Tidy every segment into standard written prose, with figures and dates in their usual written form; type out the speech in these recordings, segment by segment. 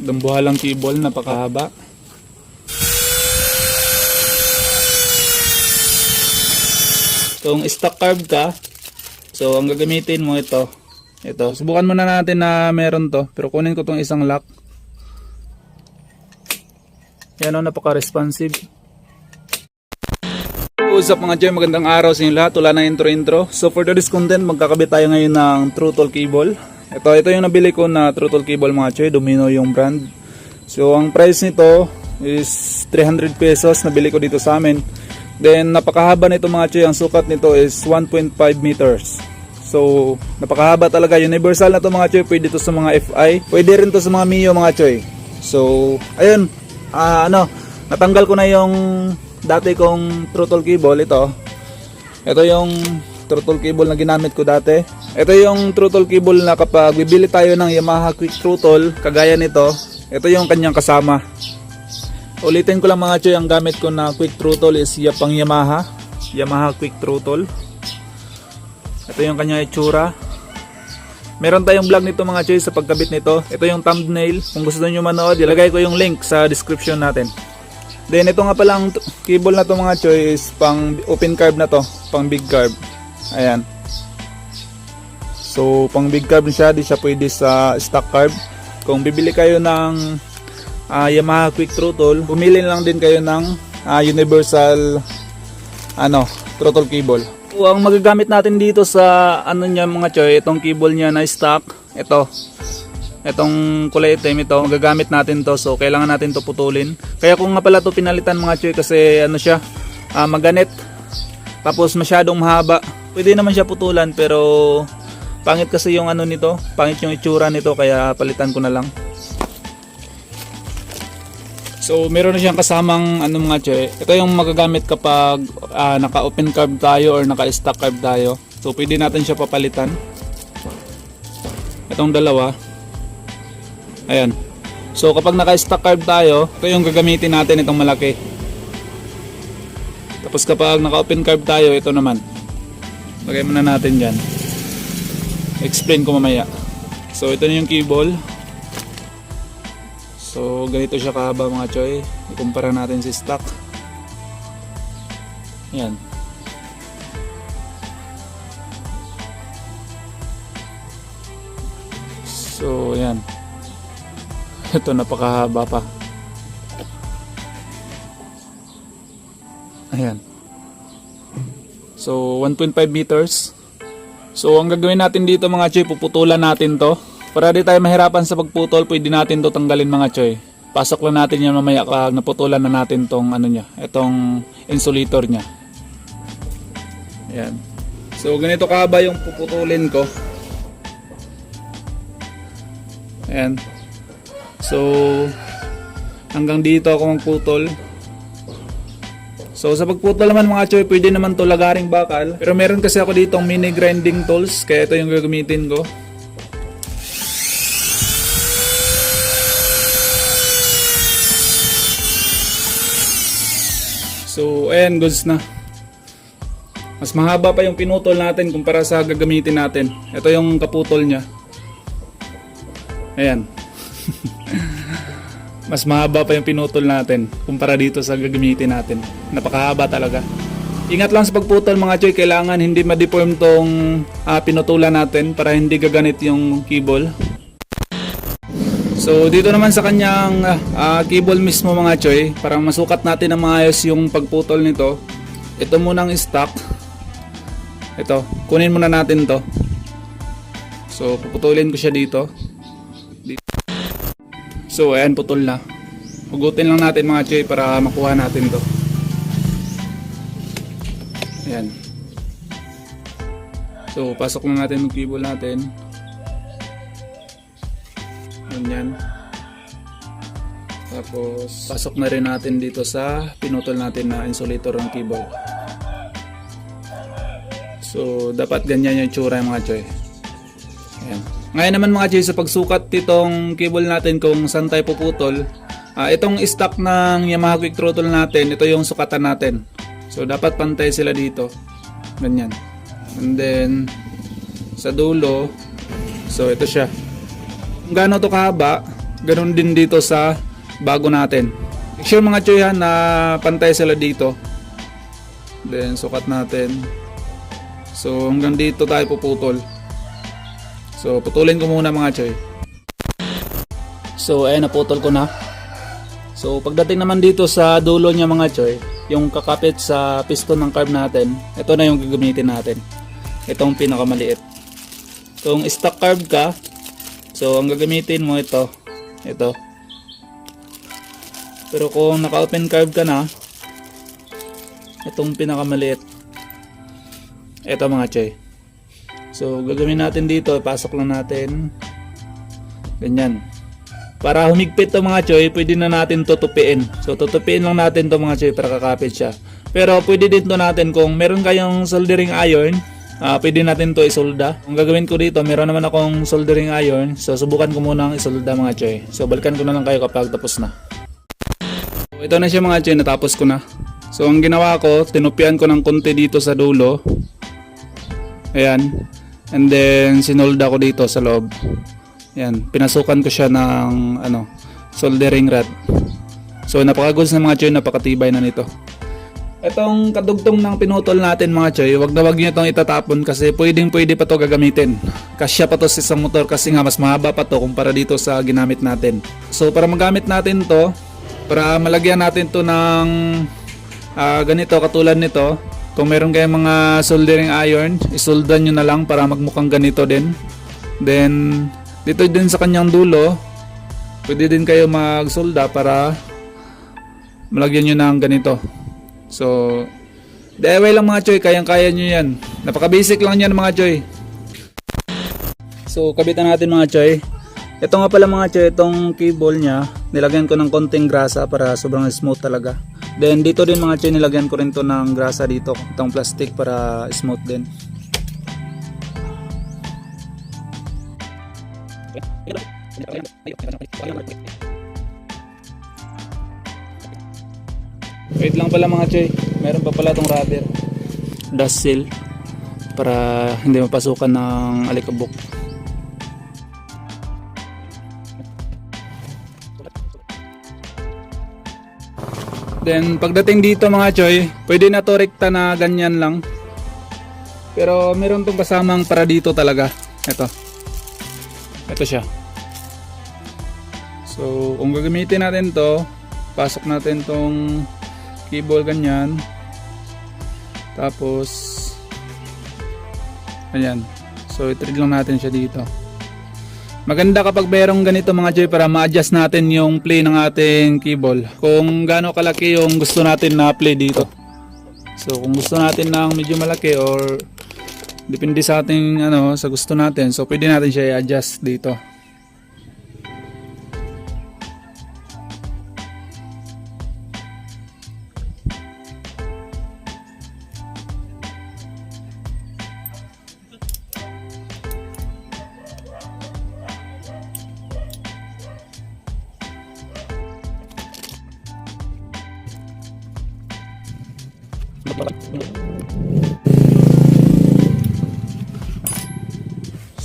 Dambuhalang cable, napakahaba. Kung stock carb ka, so ang gagamitin mo ito. Ito, subukan muna natin na meron to, pero kunin ko tong isang lock. Yan o, napaka-responsive. What's up mga Joy, magandang araw sa inyo lahat. Wala na intro. So for today's content, magkakabit tayo ngayon ng throttle cable. Ito yung nabili ko na throttle cable mga Joy, Domino yung brand. So ang price nito is 300 pesos, nabili ko dito sa amin. Then napakahaba nito mga Joy, ang sukat nito is 1.5 meters. So napakahaba talaga, universal na to mga Joy, pwede to sa mga FI, pwede rin to sa mga Mio mga Joy. So ayun, natanggal ko na yung dati kong throttle cable. Ito yung throttle cable na ginamit ko dati. Ito yung throttle cable na kapag bibili tayo ng Yamaha Quick Throttle kagaya nito, ito yung kanyang kasama. Ulitin ko lang mga Choy, ang gamit ko na Quick Throttle is pang Yamaha Quick Throttle. Ito yung kanyang itsura. Meron tayong vlog nito mga Choy sa pagkabit nito. Ito yung thumbnail. Kung gusto nyo manood, ilagay ko yung link sa description natin. Then ito nga palang cable na to mga Choy is pang open carb na to, pang big carb. Ayan. So pang big carb siya, di siya pwede sa stock carb. Kung bibili kayo ng Yamaha Quick Throttle, pumili lang din kayo ng universal throttle cable. So, ang magagamit natin dito sa niya mga Choy, itong cable niya na stock, itong kulay itim, ito magagamit natin to, so kailangan natin to putulin. Kaya kung nga pala to pinalitan mga Choy, kasi siya maganit, tapos masyadong mahaba, pwede naman siya putulan, pero pangit kasi yung nito, pangit yung itsura nito, kaya palitan ko na lang. So meron na siyang kasamang mga Choy, ito yung magagamit kapag naka open carb tayo or naka stock carb tayo, so pwede natin siya papalitan. Itong dalawa, ayan. So kapag naka stock carb tayo, ito yung gagamitin natin, itong malaki. Tapos kapag naka open carb tayo, ito naman, lagay muna natin dyan, explain ko mamaya. So ito na yung cable. So ganito siya kahaba mga Choy, ikumpara natin si stock. Yan. So yan. Ito napakahaba pa. Ayan. So 1.5 meters. So ang gagawin natin dito mga Choy, puputulan natin to. Para di tayo mahirapan sa pagputol, pwede natin to tanggalin mga Choy. Pasok lang natin yan mamaya kapag naputulan na natin tong itong insulator niya. Ayan. So ganito kahaba yung puputulin ko. Ayan. So hanggang dito ako magputol. So sa pagputol naman mga Choy, pwede naman to lagaring bakal. Pero meron kasi ako ditong mini grinding tools, kaya ito yung gagamitin ko. So ayan, goods na. Mas mahaba pa yung pinutol natin kumpara sa gagamitin natin. Ito yung kaputol niya. Ayan. Mas mahaba pa yung pinutol natin kumpara dito sa gagamitin natin. Napakahaba talaga. Ingat lang sa pagputol mga Choy, kailangan hindi ma-deform tong pinutulan natin para hindi gaganit yung cable. So dito naman sa kanyang cable mismo mga Choy, para masukat natin na maayos yung pagputol nito, ito munang stock. Ito, kunin muna natin to. So puputulin ko siya dito. So ayan, putol na. Hugutin lang natin mga Choy para makuha natin to. Ayan. So pasok lang natin yung cable natin. Yan. Tapos pasok na rin natin dito sa pinutol natin na insulator ng cable. So dapat ganyan yung itsura mga Choy. Ayan. Ngayon naman mga Choy, sa pagsukat nitong cable natin kung saan tayo puputol, itong stock ng Yamaha Quick Throttle natin, ito yung sukatan natin. So dapat pantay sila dito. Ganyan. And then sa dulo, so ito siya. Kung gaano to kahaba, Ganun din dito sa bago natin. Make sure mga choy ha, na pantay sila dito. Then sukat natin. So hanggang dito tayo puputol. So putulin ko muna mga choy. So ayan, naputol ko na. So pagdating naman dito sa dulo niya mga choy, yung kakapit sa piston ng carb natin, ito na yung gagamitin natin. Itong pinakamaliit. Kung stock carb ka, so ang gagamitin mo ito. Pero kung naka-open carb ka na, itong pinakamaliit. Ito mga choy. So gagawin natin dito, pasok lang natin. Ganyan. Para humigpit to mga choy, pwede na natin tutupiin. So tutupiin lang natin to mga choy para kakapit siya. Pero pwede din to natin kung meron kayong soldering iron, pwede natin to isolda. Ang gagawin ko dito, meron naman akong soldering iron. So subukan ko muna ang isolda mga choy. So balikan ko na lang kayo kapag tapos na. So, ito na siya mga choy, natapos ko na. So ang ginawa ko, tinupian ko ng konti dito sa dulo. Ayan. And then sinolda ko dito sa loob. Ayan, pinasukan ko siya ng soldering rod. So napaka-goods na mga choy, napakatibay na nito. Itong kadugtong ng pinutol natin mga choy, wag na wag niyo itong itatapon kasi pwede pa to gagamitin. Kasya pa to sa isang motor kasi nga mas mahaba pa to kumpara dito sa ginamit natin. So para magamit natin to, para malagyan natin to ng ganito katulad nito, kung meron kayong mga soldering iron, isoldan nyo na lang para magmukhang ganito din. Then dito din sa kanyang dulo, pwede din kayo magsolda para malagyan nyo ng ganito. So DIY lang mga choy, kayang-kaya nyo yan. Napaka-basic lang yan mga choy. So kabitan natin mga choy. Ito nga pala mga choy, itong cable nya, nilagyan ko ng konting grasa para sobrang smooth talaga. Then dito din mga choy, nilagyan ko rin to ng grasa dito, itong plastic para smooth din. Wait lang pala mga choy, meron pa pala itong rubber dust seal para hindi mapasukan ng alikabok. Then pagdating dito mga choy, pwede na to rekta na ganyan lang. Pero meron tong kasamang para dito talaga. Ito siya. So kung gagamitin natin to, pasok natin tong cable ganyan. Tapos ayan. So i-thread lang natin siya dito. Maganda kapag mayroong ganito mga choy para ma-adjust natin yung play ng ating cable. Kung gaano kalaki yung gusto natin na play dito. So kung gusto natin ng medyo malaki or depende sa ating sa gusto natin, so pwede natin siya i-adjust dito.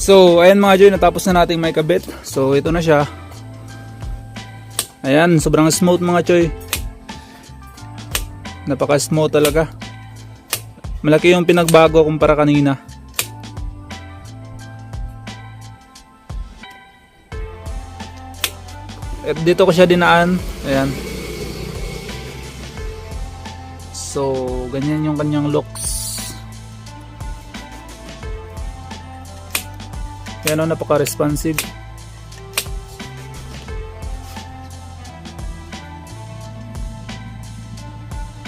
So ayan mga joy, natapos na nating may kabit. So ito na siya. Ayan, sobrang smooth mga choy. Napaka smooth talaga. Malaki yung pinagbago kumpara kanina. At dito ko siya dinaan. Ayan. So ganyan yung kanyang looks. Yan o, napaka-responsive.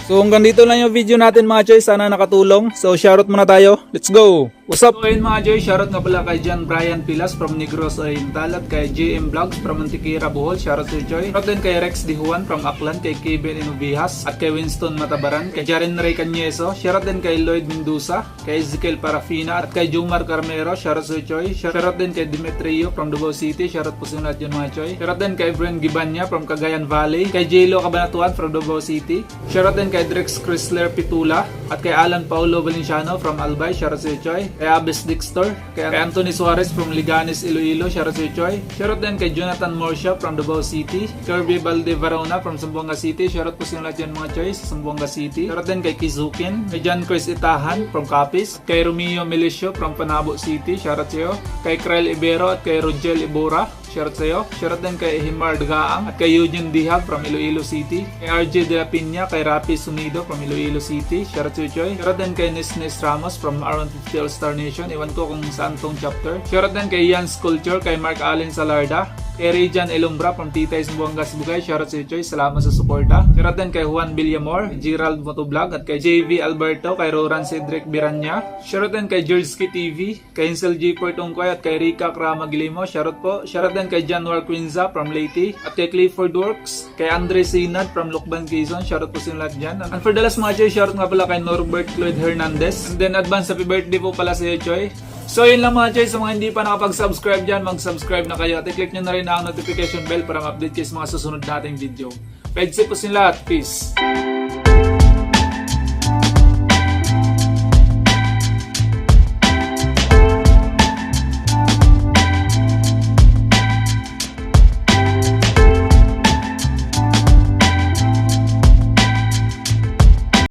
So hanggang dito lang yung video natin mga choy, sana nakatulong. So shoutout muna tayo, let's go! What's up? So ayun mga choy, shoutout nga pala kay John Brian Pilas from Negros Oriental at kay JM Vlogs from Antiquera Bohol, shoutout to choy. Shoutout din kay Rex Di Juan from Aklan, kay Kevin Inubihas at kay Winston Matabaran, kay Jaren Ray Cañeso, shoutout din kay Lloyd Mendoza, kay Ezekiel Parafina at kay Jomar Carmero, shoutout to choy. Shoutout din kay Demetrio from Davao City, shoutout po sa lahat yun mga choy. Shoutout din kay Bren Gibanya from Cagayan Valley, kay Jelo Cabanatuan from Davao City, shoutout din kay Drex Chrysler Pitula At kay Alan Paulo Valenciano from Albay, shoutout sa iyo, Choy. Kay Abes Dixtor. Kay Anthony Suarez from Liganes, Iloilo, shoutout sa iyo, Choy. Shoutout din kay Jonathan Morcia from Davao City. Kirby Valdevarona from Zamboanga City. Shoutout po sa inyo lahat yan mga Choy sa Zamboanga City. Shoutout din kay Kizukin. Kay John Chris Itahan from Capiz. Kay Romeo Milicio from Panabo City, shoutout sa iyo. Kay Krel Ibero at kay Rogel Ibora, shoutout sa iyo. Shoutout din kay Himar Dagaang at kay Eugene Dihab from Iloilo City. Kay RJ De La Piña, kay Rapi Sumido from Iloilo City, shoutout sa iyo, Choy. Shoutout din kay Nisnes Ramos from R150 All Star Nation. Iwan ko kung saan tong chapter. Shoutout din kay Ian Sculpture, kay Mark Allen Salarda. Kay Rejan Elumbra from Titay Zamboanga Sibugay, shoutout sa iyo, Choy. Salamat sa suporta. Shoutout din kay Juan Villamor, Gerald Motovlog at kay JV Alberto, kay Roran Cedric Biranya. Shoutout din kay Georgeski TV, kay Insel G. Portungkoy at kay Rika Kramagilimo, shoutout po. Shoutout din kay Januar Quinza from Leyte at kay Clifford Works, kay Andre Sinad from Lucban, Quezon, shoutout po sa inyo lahat dyan. And for the last mga Choy, shoutout nga pala kay Norbert Lloyd Hernandez. And then advance happy birthday po pala sa iyo, Choy. So yun lang mga Choy, sa mga hindi pa nakapag-subscribe dyan, mag-subscribe na kayo at i-click nyo na rin ang notification bell para ma-update kayo sa mga susunod nating video. Pwede po sa inyo lahat, peace!